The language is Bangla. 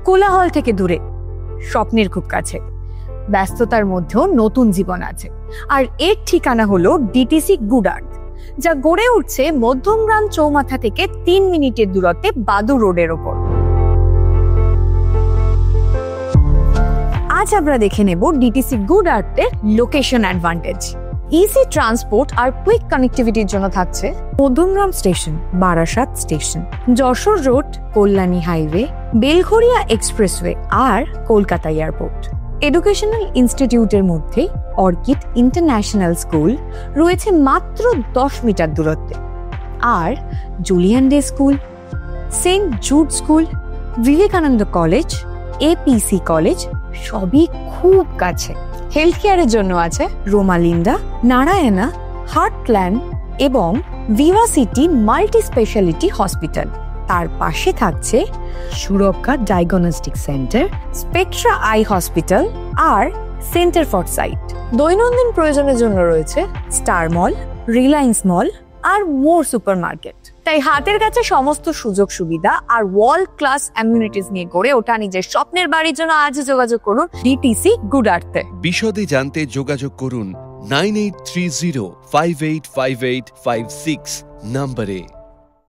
কোলাহল থেকে দূরে, স্বপ্নের খুব কাছে, ব্যস্ততার মধ্যেও নতুন জীবন আছে। আর এর ঠিকানা হলো ডিটিসি গুড আর্থ, যা গড়ে উঠছে মধ্যমগ্রাম চৌমাথা থেকে 3 মিনিটের দূরত্বে বাদুর রোডের ওপর। আজ আমরা দেখে নেব ডিটিসি গুড আর্থের লোকেশন অ্যাডভান্টেজ। ইজি ট্রান্সপোর্ট আর কুইক কানেক্টিভিটির জন্য থাকছে Madhyamgram station, Barasat station, Jessore road, Kalyani highway, Belgharia expressway আর কলকাতা এয়ারপোর্ট। এডুকেশনাল ইনস্টিটিউটের মধ্যে অর্কিড ইন্টারন্যাশনাল স্কুল রয়েছে মাত্র 10 মিটার দূরত্বে, আর Julian day school, saint Jude school, Vivekananda college, APC college সবই খুব কাছে। হেলথ কেয়ারের জন্য আছে রোমালিন্ডা, নারায়ণা, হার্টল্যান্ড এবং Viva city multi speciality hospital. তার পাশে থাকছে Suraksha diagnostic centre, Spectra eye hospital আর সেন্টার ফর সাইট। দৈনন্দিন প্রয়োজনের জন্য রয়েছে স্টার মল, রিলায়েন্স মল আর মোর সুপারমার্কেট। তাই হাতের কাছে সমস্ত সুযোগ সুবিধা আর ওয়ার্ল্ড ক্লাস অ্যামিউনিটিস নিয়ে গড়ে ওঠা নিজের স্বপ্নের বাড়ির জন্য আজই যোগাযোগ করুন ডিটিসি গুড আর্থে। বিশদে জানতে যোগাযোগ করুন 9830585856 নম্বরে।